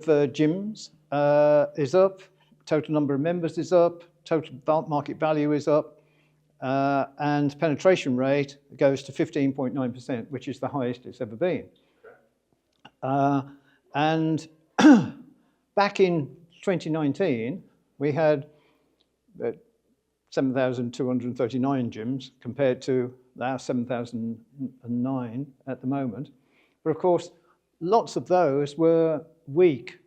gyms is up, total number of members is up, total market value is up, and penetration rate goes to 15.9%, which is the highest it's ever been. And back in 2019, we had 7,239 gyms compared to our 7,009 at the moment. But of course, lots of those were weak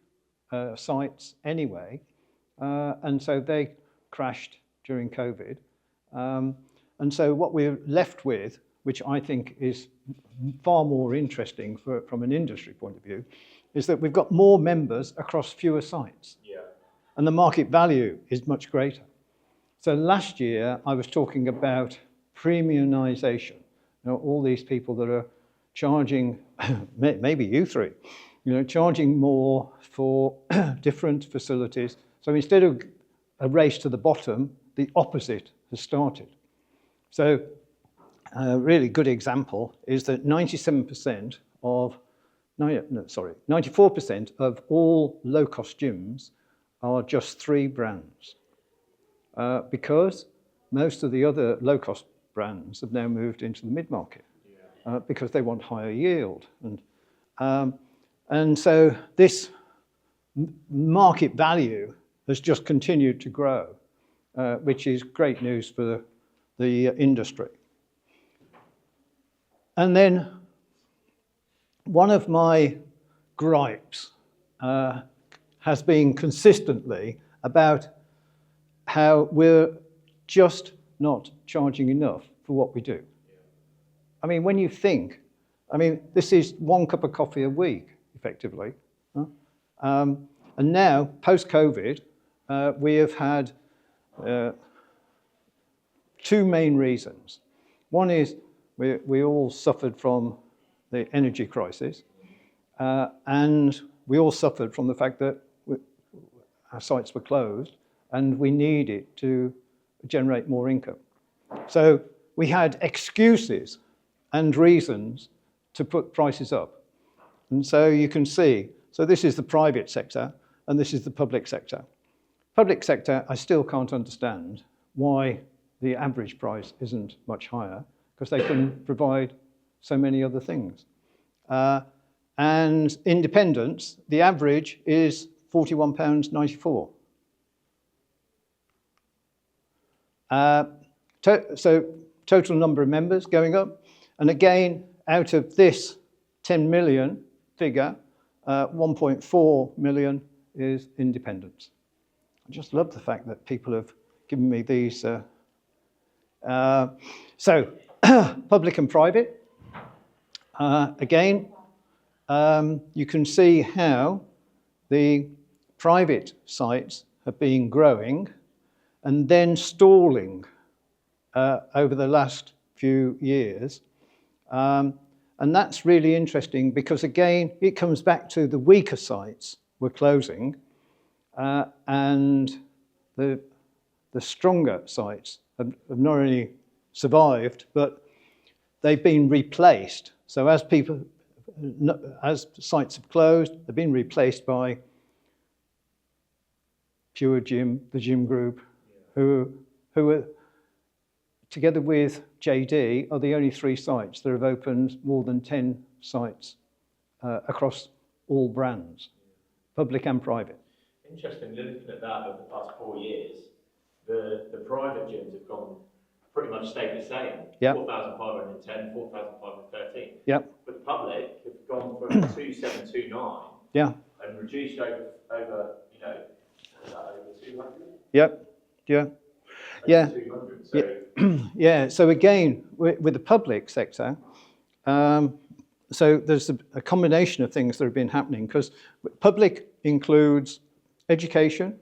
sites anyway, and so they crashed during COVID. And so what we're left with, which I think is far more interesting from an industry point of view, is that we've got more members across fewer sites. Yeah. And the market value is much greater. So last year, I was talking about premiumization. You know, all these people that are charging, maybe you three, you know, charging more for different facilities. So instead of a race to the bottom, the opposite has started. So a really good example is that 94% of all low-cost gyms are just 3 brands. Because most of the other low-cost brands have now moved into the mid-market because they want higher yield. And so this market value has just continued to grow, which is great news for the industry. And then one of my gripes has been consistently about how we're just not charging enough for what we do. I mean, when you think, I mean, this is 1 cup of coffee a week, effectively. And now, post-COVID, we have had 2 main reasons. One is we all suffered from the energy crisis, and we all suffered from the fact that our sites were closed, and we needed to generate more income. So we had excuses and reasons to put prices up. And so you can see, so this is the private sector, and this is the public sector. Public sector, I still can't understand why the average price isn't much higher, because they can provide so many other things. And independents, the average is £41.94. So total number of members going up. And again, out of this 10 million figure, 1.4 million is independents. I just love the fact that people have given me these. So public and private. Again, you can see how the private sites have been growing and then stalling over the last few years. And that's really interesting because, again, it comes back to the weaker sites were closing and the stronger sites have not only survived, but they've been replaced. So as sites have closed, they've been replaced by Pure Gym, the gym group, who are, together with JD, are the only 3 sites that have opened more than 10 sites across all brands, public and private. Interesting, looking at that over the past 4 years, the private gyms have gone pretty much stayed the same. Yep. 4,510, 4,513. Yep. But the public have gone from 2,729 yeah. and reduced over you know, is that over 200? Yep. Yeah. Over yeah. 200. So yeah. So again, with the public sector, so there's a combination of things that have been happening because public includes education,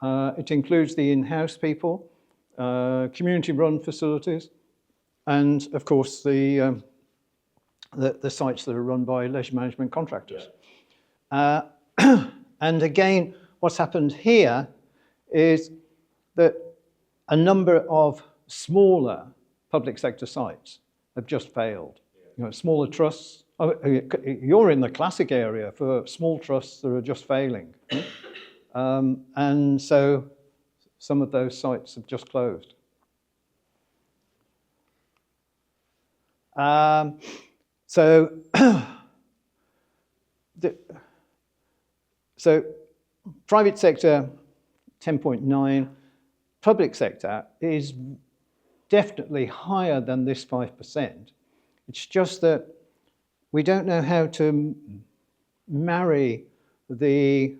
it includes the in-house people, community-run facilities, and of course the sites that are run by leisure management contractors. Yeah. And again, what's happened here is that a number of smaller public sector sites have just failed. Yeah. You know, smaller trusts Oh, you're in the classic area for small trusts that are just failing. And so some of those sites have just closed. So private sector, 10.9. Public sector is definitely higher than this 5%. It's just that we don't know how to marry the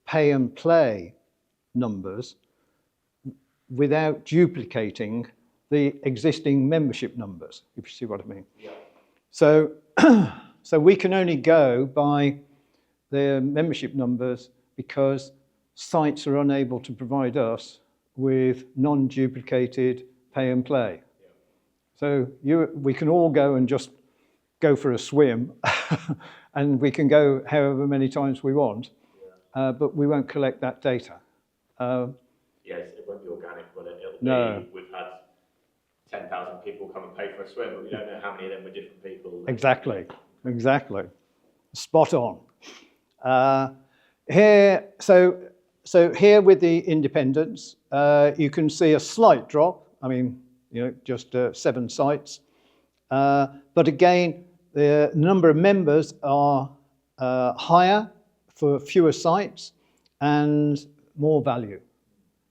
pay and play numbers without duplicating the existing membership numbers, if you see what I mean. Yeah. So, so we can only go by the membership numbers because sites are unable to provide us with non-duplicated pay and play. Yeah. So we can all go and just go for a swim and we can go however many times we want, but we won't collect that data. Yes, it won't be organic, will it? It'll No. be, we've had 10,000 people come and pay for a swim, but we don't know how many of them were different people. Exactly, exactly. Spot on. Here, so here with the independents, you can see a slight drop. I mean, just 7 sites. But again, the number of members are higher for fewer sites and more value.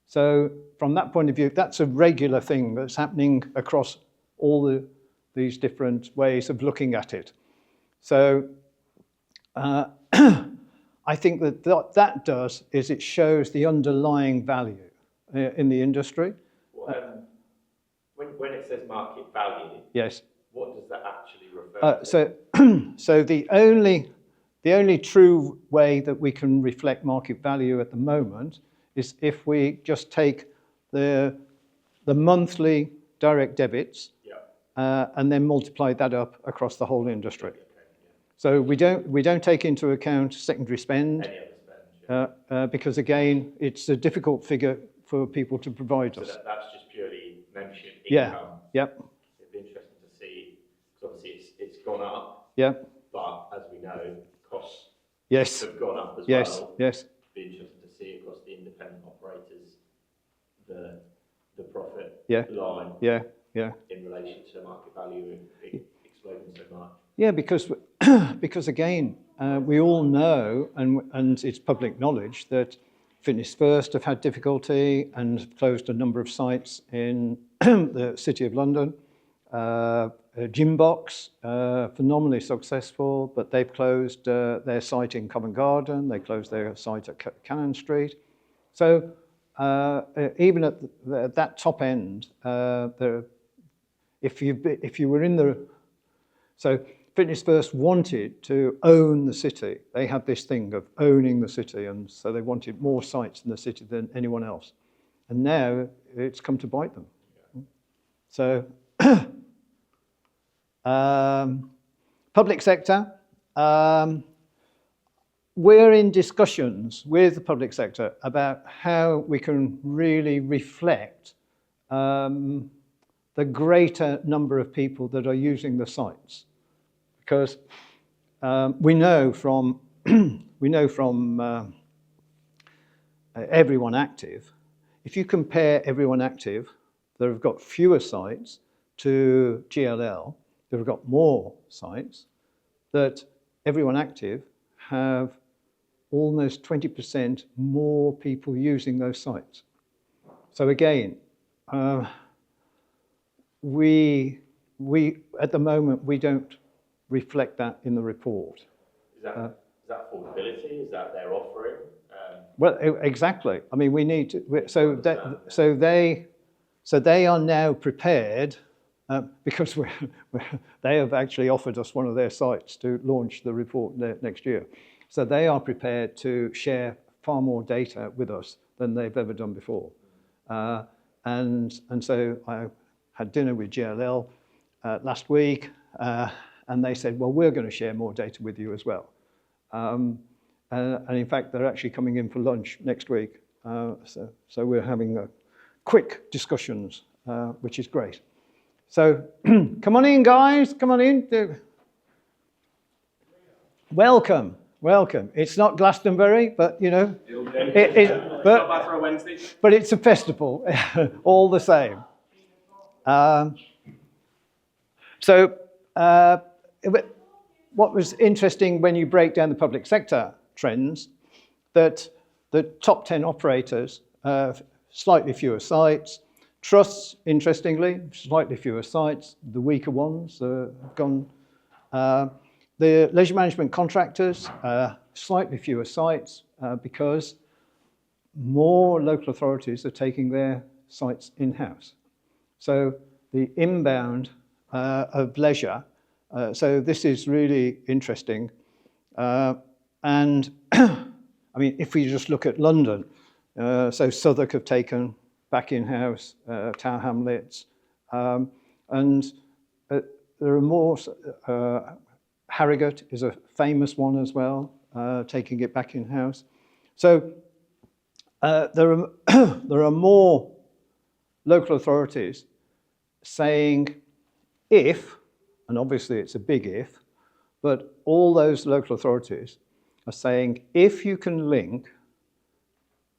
So from that point of view, that's a regular thing that's happening across all these different ways of looking at it. So I think that what that does is it shows the underlying value in the industry. When it says market value, yes, what does that actually refer to? So the only true way that we can reflect market value at the moment is if we just take the monthly direct debits and then multiply that up across the whole industry. Okay, yeah. So we don't take into account secondary spend, any other spend, because again it's a difficult figure for people to provide us. So that's just purely membership income. Yep. It'd be interesting to see, because obviously it's gone up. Yeah. But as we know, costs have gone up as well. Yes. It'd be interesting to see across the independent operators the profit line. Yeah. In relation to market value exploding so much. Yeah, because again, we all know, and it's public knowledge, that Fitness First have had difficulty and have closed a number of sites in the City of London. Gymbox, phenomenally successful, but they've closed their site in Covent Garden. They closed their site at Cannon Street. So even at that top end, if you were in the... So Fitness First wanted to own the city. They had this thing of owning the city, and so they wanted more sites in the city than anyone else. And now it's come to bite them. So public sector, we're in discussions with the public sector about how we can really reflect the greater number of people that are using the sites. Because we know from Everyone Active, if you compare Everyone Active that have got fewer sites to GLL that have got more sites, that Everyone Active have almost 20% more people using those sites. So again, we at the moment we don't reflect that in the report. Is that affordability? Is that their offering? Well, exactly. I mean, we need to. So they are now prepared because they have actually offered us one of their sites to launch the report next year. So they are prepared to share far more data with us than they've ever done before. And so I had dinner with JLL last week. And they said, well, we're going to share more data with you as well. And in fact, they're actually coming in for lunch next week. So we're having quick discussions, which is great. So come on in, guys. Come on in. welcome, welcome. It's not Glastonbury, but you know, but it's a festival, all the same. What was interesting when you break down the public sector trends, that the top 10 operators have slightly fewer sites. Trusts, interestingly, slightly fewer sites. The weaker ones have gone. The leisure management contractors, slightly fewer sites because more local authorities are taking their sites in-house. So the inbound of leisure, so this is really interesting. And I mean, if we just look at London, so Southwark have taken back in-house Tower Hamlets, and there are more. Harrogate is a famous one as well, taking it back in-house. So there are more local authorities saying if, and obviously it's a big if, but all those local authorities are saying if you can link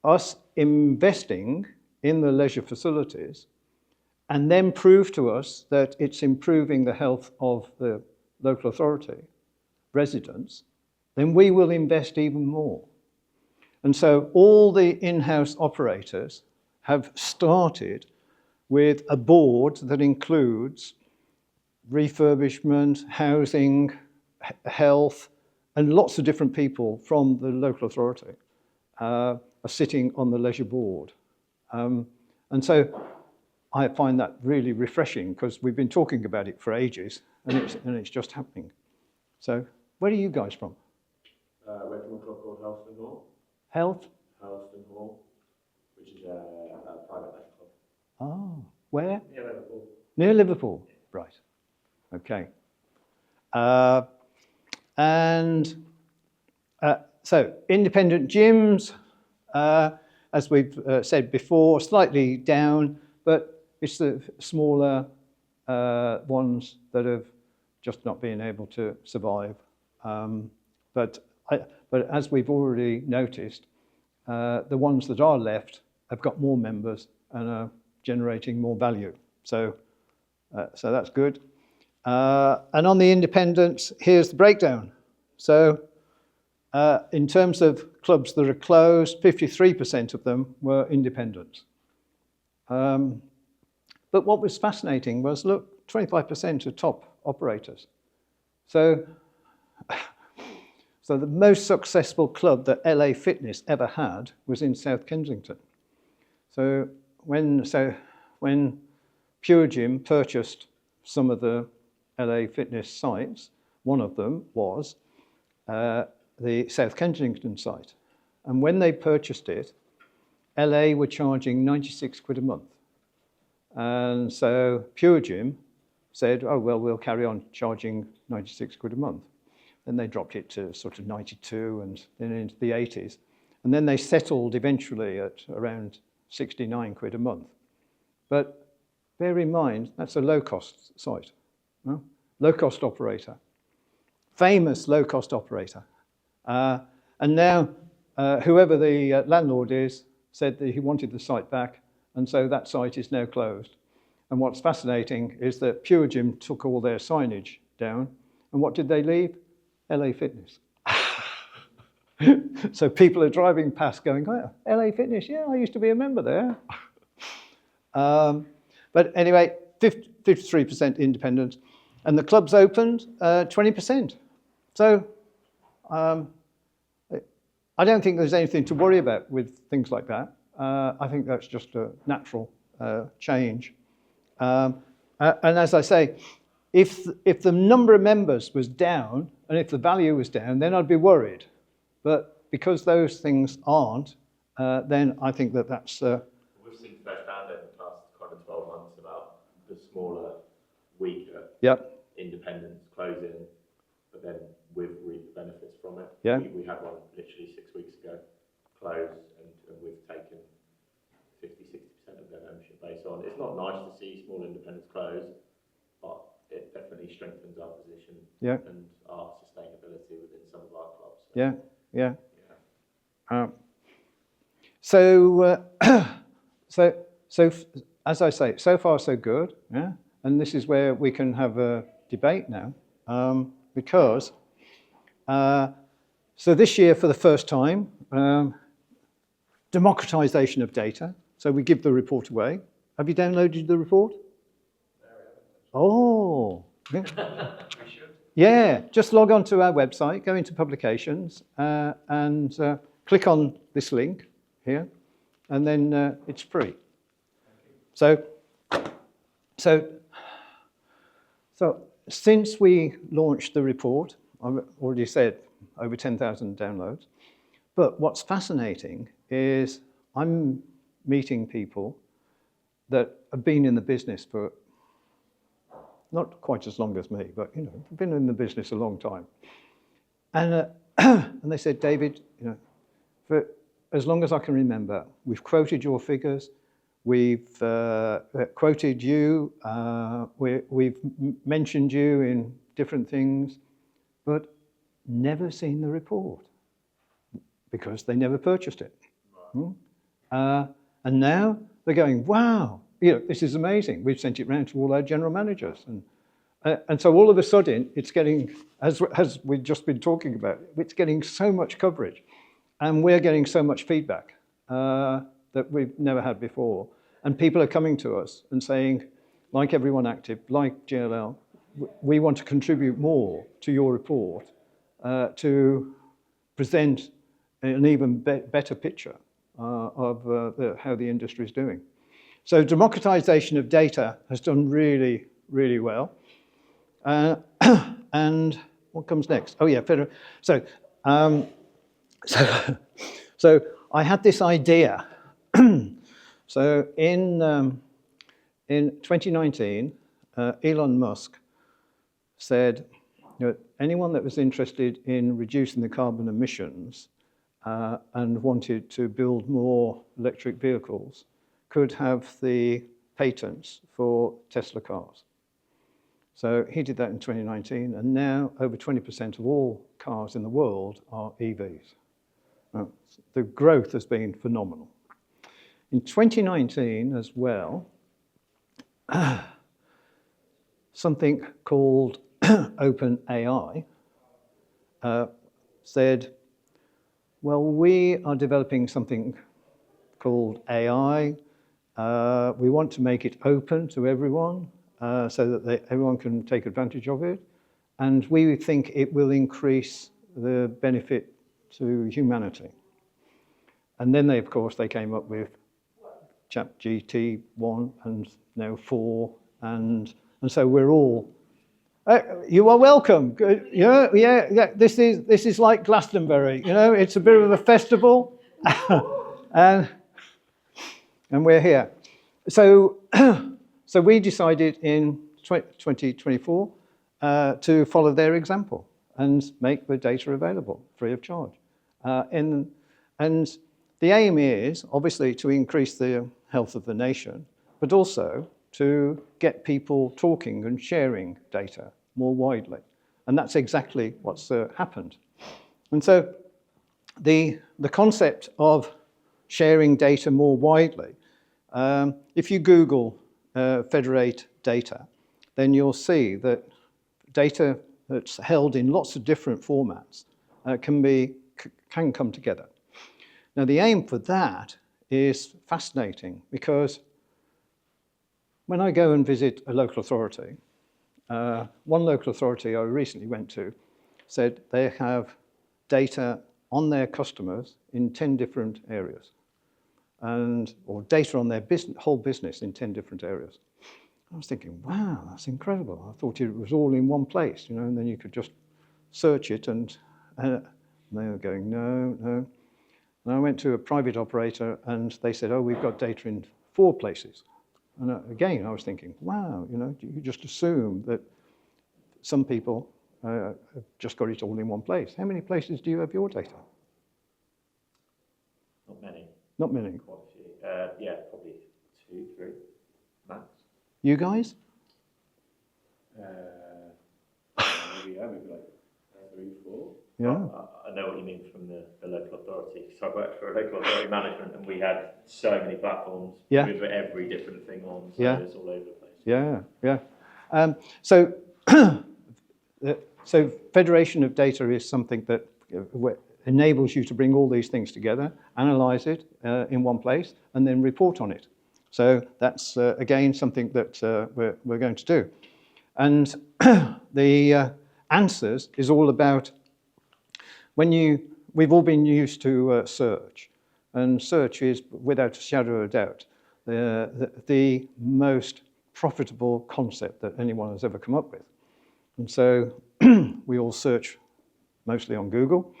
us investing in the leisure facilities and then prove to us that it's improving the health of the local authority residents, then we will invest even more. And so all the in-house operators have started with a board that includes refurbishment, housing, health, and lots of different people from the local authority are sitting on the leisure board. And so I find that really refreshing because we've been talking about it for ages and it's just happening. So where are you guys from? We're from a club called Helston Hall. Health? Helston Hall, which is a private leisure club. Oh, where? Near Liverpool. Near Liverpool, right. Okay. So independent gyms, as we've said before, slightly down, but it's the smaller ones that have just not been able to survive. But as we've already noticed, the ones that are left have got more members and are generating more value. So that's good. And on the independents, here's the breakdown. So in terms of clubs that are closed, 53% of them were independents. But what was fascinating was, look, 25% are top operators. So the most successful club that LA Fitness ever had was in South Kensington. So when Pure Gym purchased some of the LA Fitness sites, one of them was the South Kensington site. And when they purchased it, LA were charging 96 quid a month. And so Pure Gym said, oh, well, we'll carry on charging 96 quid a month. Then they dropped it to sort of 92 and then into the 80s. And then they settled eventually at around 69 quid a month. But bear in mind, that's a low-cost site, no? Low-cost operator, famous low-cost operator. And now, whoever the landlord is said that he wanted the site back, and so that site is now closed. And what's fascinating is that Pure Gym took all their signage down, and what did they leave? LA Fitness. So people are driving past going, oh, LA Fitness, yeah, I used to be a member there. But anyway, 53% independent. And the clubs opened 20%. So I don't think there's anything to worry about with things like that. I think that's just a natural change. And as I say, if the number of members was down and if the value was down, then I'd be worried. But because those things aren't, then I think that's... We've seen firsthand over the past kind of 12 months about the smaller, weaker independents closing, but then we've reaped the benefits from it. Yeah. We had one literally 6 weeks ago, close, and we've taken 50-60% of their membership base on. It's not nice to see small independents close, but it definitely strengthens our position and our sustainability within some of Yeah, yeah. Yeah. So, as I say, so far so good. Yeah, and this is where we can have a debate now, because so this year for the first time, democratization of data. So we give the report away. Have you downloaded the report? Oh, yeah. We should. Yeah, just log on to our website, go into publications, and click on this link here, and then it's free. So since we launched the report, I've already said over 10,000 downloads. But what's fascinating is I'm meeting people that have been in the business for not quite as long as me, but been in the business a long time. And and they said, David, for as long as I can remember, we've quoted your figures, we've quoted you, we've mentioned you in different things, but never seen the report because they never purchased it. Right. And now they're going, wow, this is amazing. We've sent it round to all our general managers. And so all of a sudden, it's getting, as we've just been talking about, it's getting so much coverage. And we're getting so much feedback that we've never had before. And people are coming to us and saying, like Everyone Active, like JLL, we want to contribute more to your report to present an even better picture of how the industry is doing. So democratization of data has done really, really well. And what comes next? Oh yeah, federal. So I had this idea. So in 2019, Elon Musk said, anyone that was interested in reducing the carbon emissions and wanted to build more electric vehicles could have the patents for Tesla cars. So he did that in 2019, and now over 20% of all cars in the world are EVs. The growth has been phenomenal. In 2019 as well, something called OpenAI said, well, we are developing something called AI. We want to make it open to everyone so that everyone can take advantage of it. And we think it will increase the benefit to humanity. And then they came up with ChatGPT 1 and now 4. And so we're all, you are welcome. Yeah. This is like Glastonbury. It's a bit of a festival, and we're here. So we decided in 2024 to follow their example and make the data available free of charge. And the aim is obviously to increase the health of the nation, but also to get people talking and sharing data more widely. And that's exactly what's happened. And so the concept of sharing data more widely, if you Google federate data, then you'll see that data that's held in lots of different formats can come together. Now, the aim for that is fascinating because when I go and visit a local authority, one local authority I recently went to said they have data on their customers in 10 different areas, or data on their whole business in 10 different areas. I was thinking, wow, that's incredible. I thought it was all in one place, and then you could just search it, and they were going, no. And I went to a private operator, and they said, oh, we've got data in 4 places. And again, I was thinking, wow, you just assume that some people have just got it all in one place. How many places do you have your data? Not many. Not many. Quite a few. Yeah, probably 2, 3 max. You guys? Maybe like 3, 4. Yeah. I know what you mean from the local authority. So I worked for a local authority management, and we had so many platforms with every different thing on, so it's all over the place. So, so federation of data is something that enables you to bring all these things together, analyze it in one place, and then report on it. So that's, again, something that we're going to do. And the answers is all about we've all been used to search, and search is, without a shadow of a doubt, the most profitable concept that anyone has ever come up with. And so we all search mostly on Google,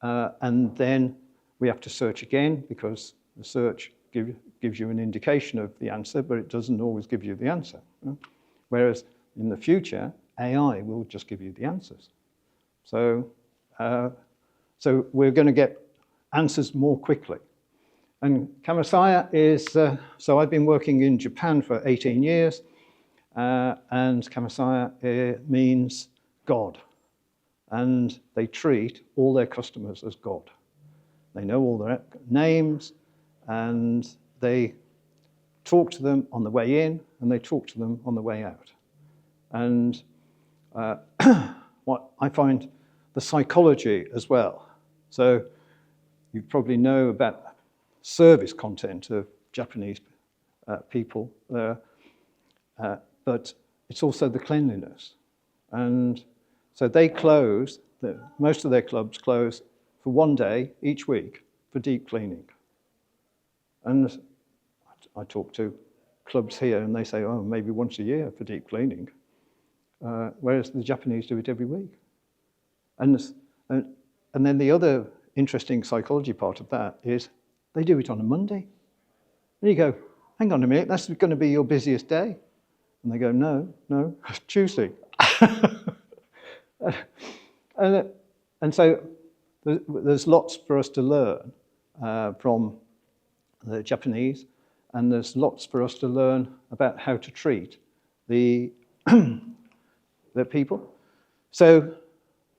and then we have to search again, because the search gives you an indication of the answer, but it doesn't always give you the answer. Whereas in the future, AI will just give you the answers. So, so we're going to get answers more quickly. And Kamasaya is, so I've been working in Japan for 18 years, and Kamasaya means God. And they treat all their customers as God. They know all their names, and they talk to them on the way in, and they talk to them on the way out. And what I find the psychology as well. So you probably know about service content of Japanese people, but it's also the cleanliness. And so they close, most of their clubs close for one day each week for deep cleaning. And I talk to clubs here, and they say, oh, maybe once a year for deep cleaning, whereas the Japanese do it every week. And then the other interesting psychology part of that is they do it on a Monday. And you go, hang on a minute, that's going to be your busiest day. And they go, no, it's Tuesday. And so there's lots for us to learn from the Japanese, and there's lots for us to learn about how to treat the people. So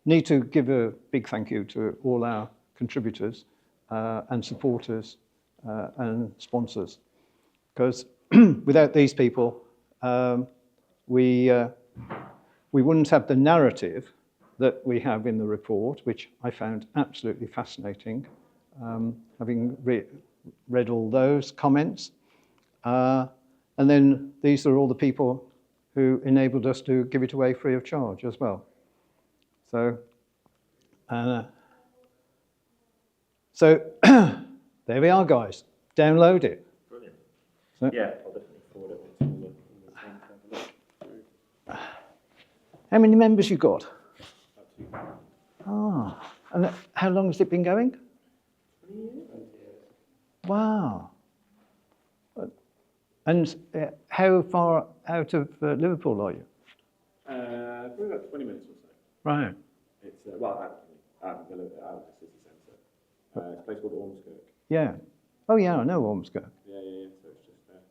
need to give a big thank you to all our contributors and supporters and sponsors, because without these people, we wouldn't have the narrative that we have in the report, which I found absolutely fascinating, having read all those comments. And then these are all the people who enabled us to give it away free of charge as well. So, there we are, guys. Download it. Brilliant. So, yeah, I'll definitely forward it to all the team to have a look. how many members you got? Ah, and how long has it been going? 20 years. Wow. And how far out of Liverpool are you? Probably about 20 minutes or so. Right. It's, well, out of the city centre. It's a place called Ormskirk. Yeah. Oh, yeah, I know Ormskirk. Yeah. So it's just there.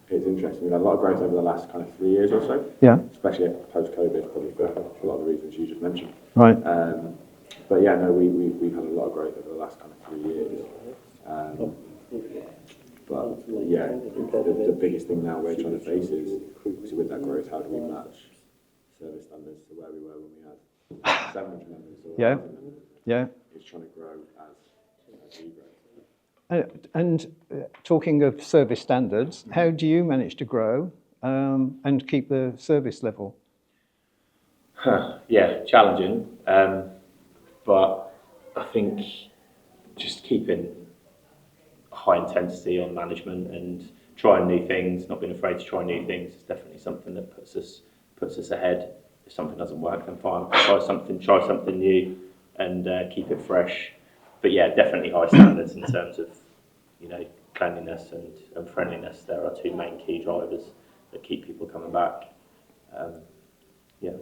So it's interesting. We've had a lot of growth over the last kind of 3 years or so. Yeah. Especially post-COVID, probably for a lot of the reasons you just mentioned. Right. But yeah, no, we've had a lot of growth over the last kind of 3 years. But yeah, the biggest thing now we're trying to face is, obviously with that growth, how do we match service standards to where we were when we had 700 members or 1,000 members? Yeah. It's trying to grow as we grow. And talking of service standards, how do you manage to grow and keep the service level? Yeah, challenging, but I think just keeping high intensity on management and trying new things, not being afraid to try new things, is definitely something that puts us ahead. If something doesn't work, then fine, try something new, and keep it fresh. But yeah, definitely high standards in terms of, cleanliness and friendliness. There are two main key drivers that keep people coming back. Yeah.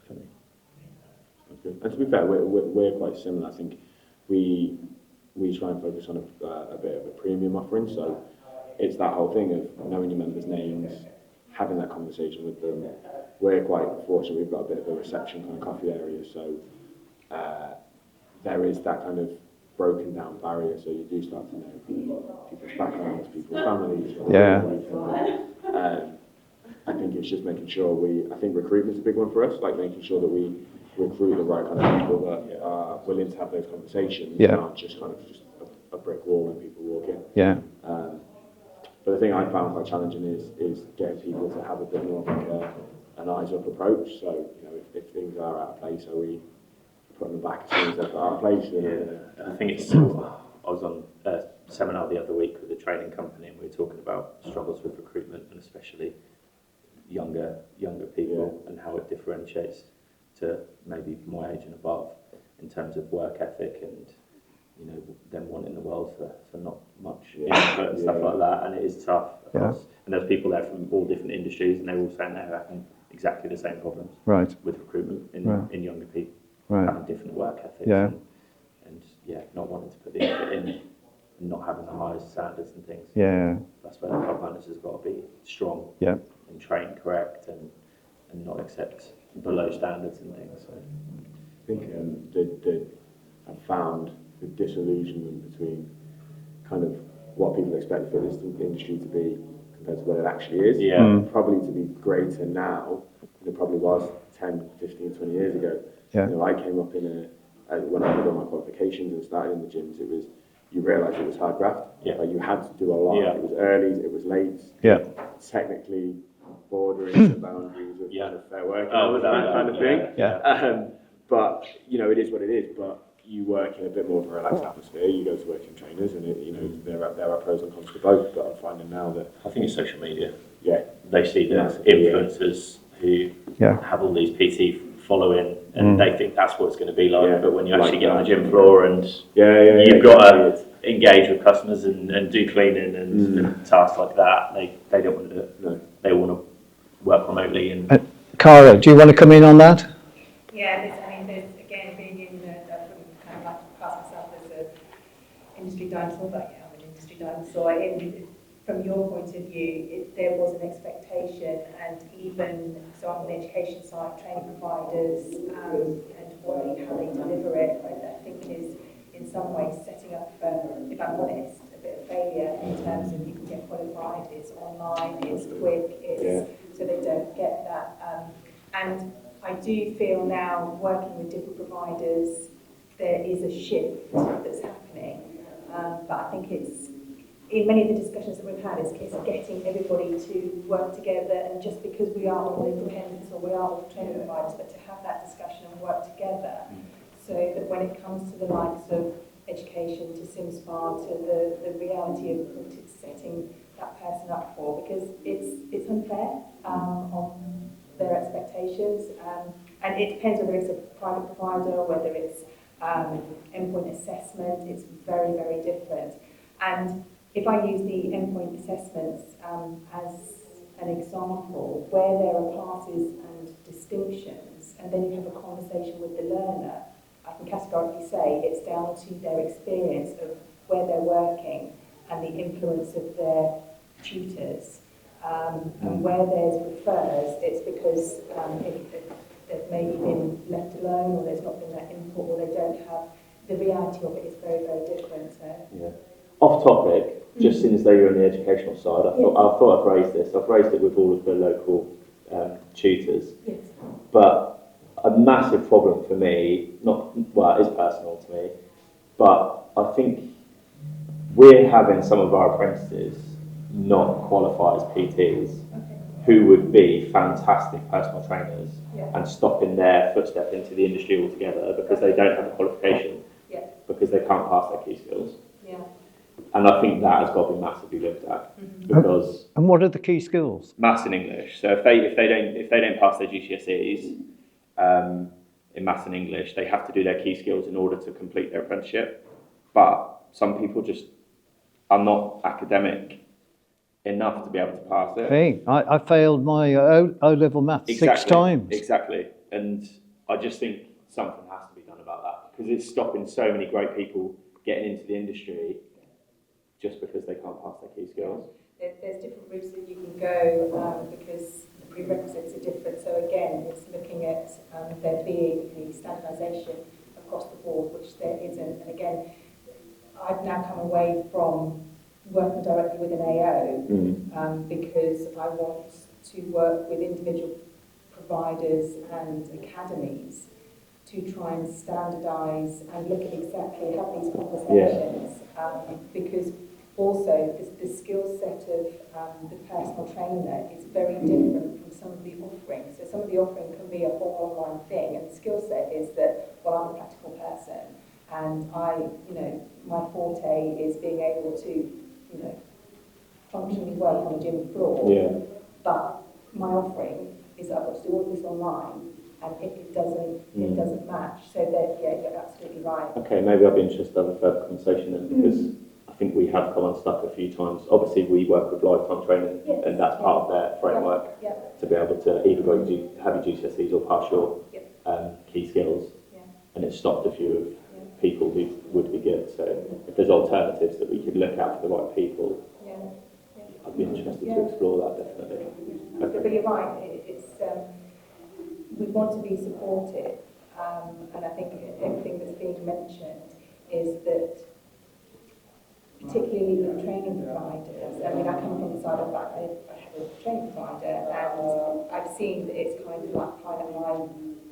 Definitely. And to be fair, we're quite similar. I think we try and focus on a bit of a premium offering. So it's that whole thing of knowing your members' names, having that conversation with them, we're quite fortunate. We've got a bit of a reception kind of coffee area, so there is that kind of broken down barrier. So you do start to know people's backgrounds, people's families. I think it's just making sure I think recruitment's a big one for us, like making sure that we recruit the right kind of people that are willing to have those conversations and aren't just kind of just a brick wall when people walk in. Yeah. But the thing I found quite challenging is getting people to have a bit more of like an eyes up approach. So, you know, if things are out of place, are we putting them back as soon as they're out of place? I think it's. I was on a seminar the other week with a training company, and we were talking about struggles with recruitment, and especially younger people, and how it differentiates to maybe my age and above in terms of work ethic and, you know, them wanting the world for not much input and stuff like that, and it is tough. And there's people there from all different industries, and they're all saying they're having exactly the same problems with recruitment in younger people, having different work ethics and not wanting to put the effort in and not having the highest standards and things. That's where the club manager's got to be strong and train correct and not accept below standards and things. So I think I've found the disillusionment between kind of what people expect for this industry to be compared to what it actually is. Probably to be greater now than it probably was 10, 15, 20 years ago. You know, I came up when I did all my qualifications and started in the gyms, you realise it was hard graft. Like you had to do a lot. It was early, it was late. Technically bordering the boundaries of kind of fair work and that kind of thing. But you know, it is what it is. But you work in a bit more of a relaxed atmosphere. You go to work in trainers, and you know there are pros and cons to both. But I'm finding now that I think it's social media. They see the influencers who have all these PT following, and they think that's what it's going to be like. But when you actually get on the gym floor and you've got to engage with customers and do cleaning and tasks like that, they don't want to do it. They want to work remotely. And Cara, do you want to come in on that? There's again being in kind of like to class myself as an industry dinosaur, but I'm an industry dinosaur. From your point of view, there was an expectation, and even so, on the education side, training providers and how they deliver it, I think is in some ways setting up for, if I'm honest, a bit of failure in terms of you can get qualified, it's online, it's quick, so they don't get that. And I do feel now, working with different providers, there is a shift that's happening. But I think it's, in many of the discussions that we've had, it's getting everybody to work together, and just because we are all independents or we are all training providers, but to have that discussion and work together, so that when it comes to the likes of education, to SimSpa, to the reality of setting that person up for, because it's unfair on their expectations, and it depends whether it's a private provider, whether it's endpoint assessment. It's very, very different. And if I use the endpoint assessments as an example, where there are passes and distinctions, and then you have a conversation with the learner, I can categorically say it's down to their experience of where they're working and the influence of their tutors. And where there's refers, it's because they've maybe been left alone, or there's not been that input, or they don't have, the reality of it is very, very different. So. Off topic, just since though you're on the educational side, I thought I'd raise this. I've raised it with all of the local tutors. But a massive problem for me, it is personal to me, but I think we're having some of our apprentices not qualify as PTs, who would be fantastic personal trainers and stopping their footstep into the industry altogether because they don't have a qualification, because they can't pass their key skills. And I think that has got to be massively looked at, because. And what are the key skills? Maths and English. So if they don't pass their GCSEs in maths and English, they have to do their key skills in order to complete their apprenticeship. But some people just are not academic enough to be able to pass it. Hey, I failed my O-level maths 6 times. Exactly. And I just think something has to be done about that, because it's stopping so many great people getting into the industry just because they can't pass their key skills. There's different routes that you can go, because prerequisites are different. So again, it's looking at there being the standardisation across the board, which there isn't. And again, I've now come away from working directly with an AO because I want to work with individual providers and academies to try and standardise and look at exactly, have these conversations, because also the skill set of the personal trainer is very different from some of the offerings. So some of the offering can be a whole online thing, and the skill set is that, well, I'm a practical person, and my forte is being able to, functionally work on a gym floor, but my offering is that I've got to do all this online, and it doesn't match. So that, you're absolutely right. Okay, maybe I'd be interested to have a further conversation then, because I think we have come unstuck a few times. Obviously, we work with lifetime training, and that's part of their framework to be able to either have your GCSEs or pass your key skills. And it stopped a few of people who would be good. So if there's alternatives that we could look at for the right people, I'd be interested to explore that, definitely. But you're right, it's we want to be supportive, and I think everything that's being mentioned is that, particularly with training providers, I mean, I come from the side of that, I have a training provider, and I've seen that it's kind of like private line,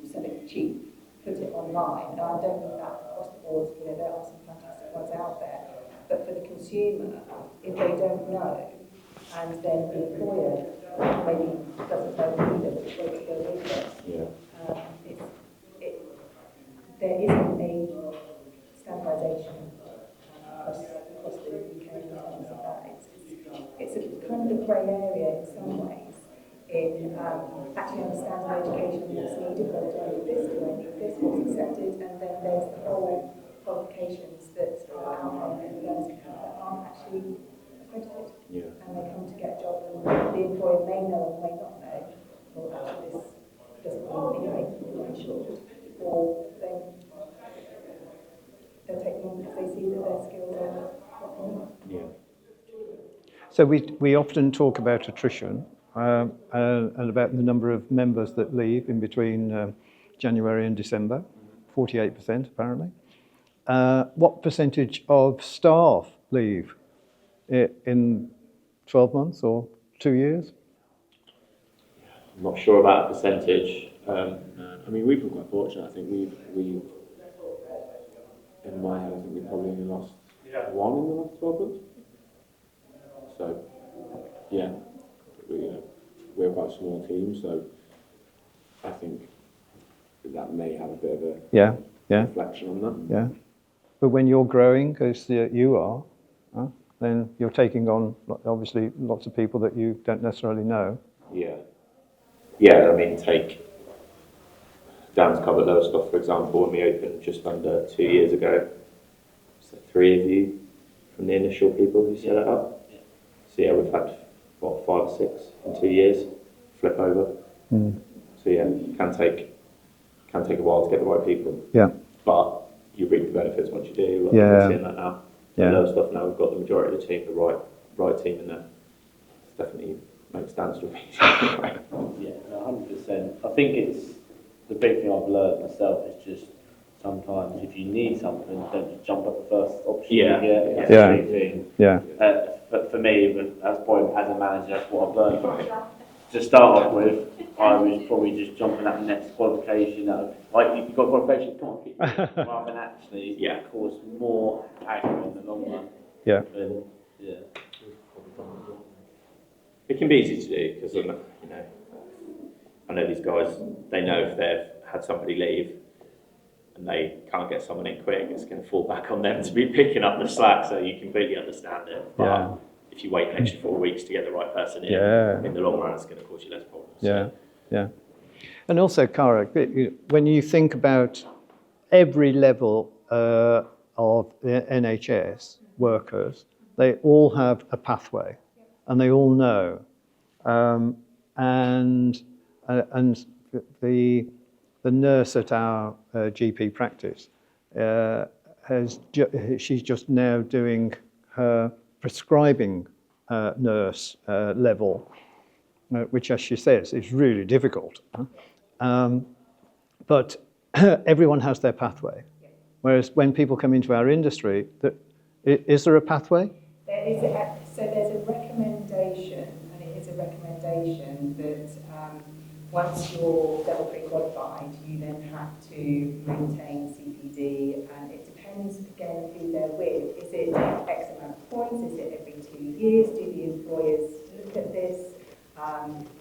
something cheap, put it online, and I don't think that across the board, there are some fantastic ones out there, but for the consumer, if they don't know, and then the employer maybe doesn't know either which way to go with this. There isn't a standardisation across the UK in terms of that. It's a kind of a grey area in some ways in actually understanding education that's needed, whether do I need this, do I need this, what's accepted, and then there's the whole qualifications that are out there that aren't actually accredited. And they come to get a job, and the employer may know or may not know, well, actually this doesn't mean anyway, I'm sure, or they'll take them on because they see that their skills are what they need. So we often talk about attrition and about the number of members that leave in between January and December, 48% apparently. What percentage of staff leave in 12 months or 2 years? I'm not sure about a percentage. I mean, we've been quite fortunate. I think we've in my head, I think we probably only lost one in the last 12 months. So, we're quite a small team, so I think that may have a bit of a reflection on that. Yeah. But when you're growing, as you are, then you're taking on, obviously, lots of people that you don't necessarily know. I mean, take Dan's covered Lowestoft, for example, when we opened just under 2 years ago. So 3 of you from the initial people who set it up. So we've had, 5 or 6 in 2 years flip over. So it can take a while to get the right people. But you reap the benefits once you do. We're seeing that now. Lowestoft now, we've got the majority of the team, the right team in there. It's definitely makes Dan's job easier. 100%. I think it's the big thing I've learned myself is just sometimes if you need something, don't just jump at the first option you get. That's a big thing. For me, as a manager, that's what I've learned. To start off with, I was probably just jumping at the next qualification. Like, you've got qualification, come on, keep it. Rather than actually cause more aggro in the long run. It can be easy to do because I know these guys. They know if they've had somebody leave and they can't get someone in quick, it's going to fall back on them to be picking up the slack. So you completely understand it. But if you wait an extra 4 weeks to get the right person in the long run, it's going to cause you less problems. And also, Cara, when you think about every level of the NHS workers, they all have a pathway, and they all know. And the nurse at our GP practice she's just now doing her prescribing nurse level, which, as she says, is really difficult. But everyone has their pathway. Whereas when people come into our industry, is there a pathway? There is so there's a recommendation, and it is a recommendation that once you're level 3 qualified, you then have to maintain CPD, and it depends again who they're with. Is it X amount of points? Is it every 2 years? Do the employers look at this?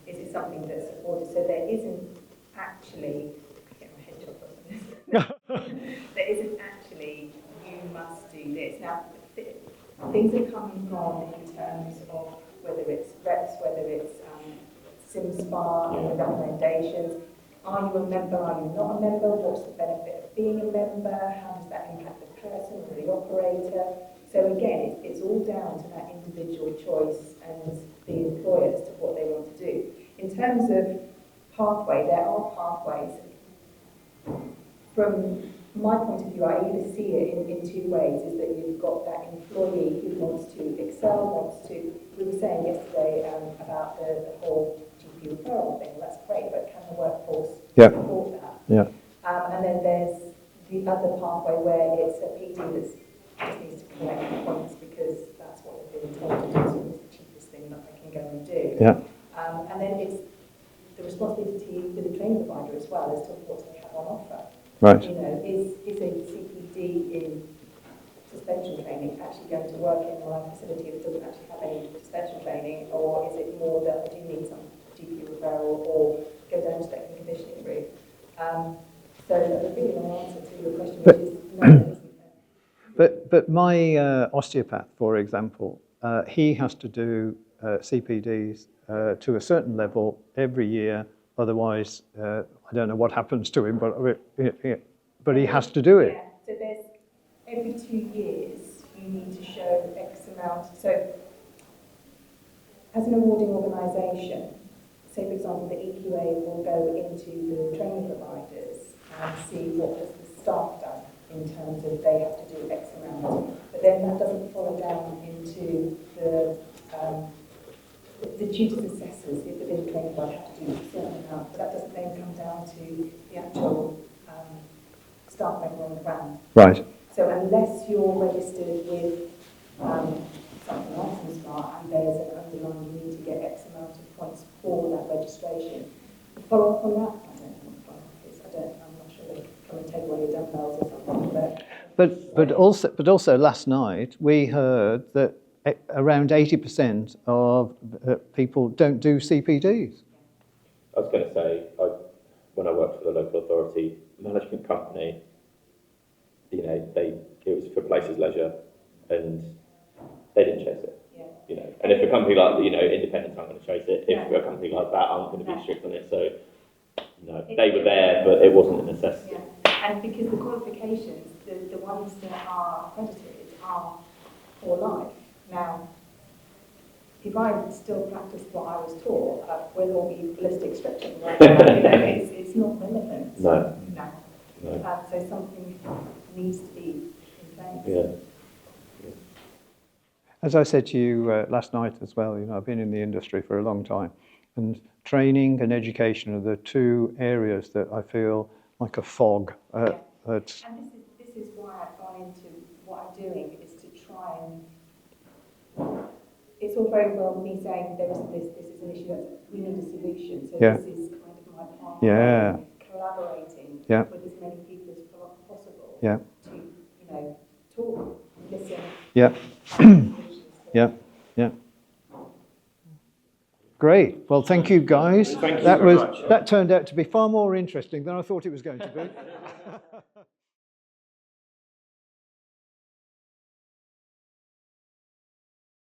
Is it something that's supported? So there isn't actually, I get my head chopped off on this. There isn't actually, you must do this. Now, things have come and gone in terms of whether it's reps, whether it's SimSpa and the recommendations. Are you a member? Are you not a member? What's the benefit of being a member? How does that impact the person or the operator? So again, it's all down to that individual choice and the employer as to what they want to do. In terms of pathway, there are pathways. From my point of view, I either see it in two ways, is that you've got that employee who wants to excel, we were saying yesterday about the whole GP referral thing. Well, that's great, but can the workforce support that? Yeah. And then there's the other pathway where it's a PT that just needs to collect points because that's what they've been told to do, so it's the cheapest thing that they can go and do. Yeah. And then it's the responsibility for the training provider as well as to what they have on offer. Right. You know, is a CPD in suspension training actually going to work in my facility that doesn't actually have any suspension training, or is it more that I do need some GP referral or go down to the conditioning route? So a really long answer to your question, which is no, there isn't. But my osteopath, for example, he has to do CPDs to a certain level every year. Otherwise, I don't know what happens to him, but he has to do it. Yeah, so there's every 2 years you need to show X amount. So as an awarding organisation, say for example the EQA will go into the training providers and see what has the staff done in terms of they have to do X amount. But then that doesn't follow down into the tutors assessors within the training provider have to do a certain amount, but that doesn't then come down to the actual staff member on the ground. Right. So unless you're registered with something like SimSpa and there's an underlying you need to get X amount of points for that registration, follow up on that. I don't know what follow up is. I'm not sure they come and take away your dumbbells or something. But also last night we heard that around 80% of people don't do CPDs. I was going to say, when I worked for the local authority management company, you know, it was for places leisure, and they didn't chase it. Yeah. You know, and if a company like, you know, independents aren't going to chase it, if a company like that aren't going to be strict on it, so no, they were there, but it wasn't a necessity. Yeah. And because the qualifications, the ones that are accredited are for life. Now, if I still practice what I was taught, we'll all be ballistic stretching right now. You know, it's not relevant. No. So something needs to be in place. Yeah. As I said to you last night as well, you know, I've been in the industry for a long time, and training and education are the two areas that I feel like a fog. And this is why I've gone into what I'm doing, is to try and. It's all very well me saying there isn't this is an issue that we need a solution. So this is kind of my part. Yeah. Collaborating with as many people as possible. Yeah. To, you know, talk, listen. Yeah. Yeah. Great. Well, thank you guys. Thank you very much. That turned out to be far more interesting than I thought it was going to be.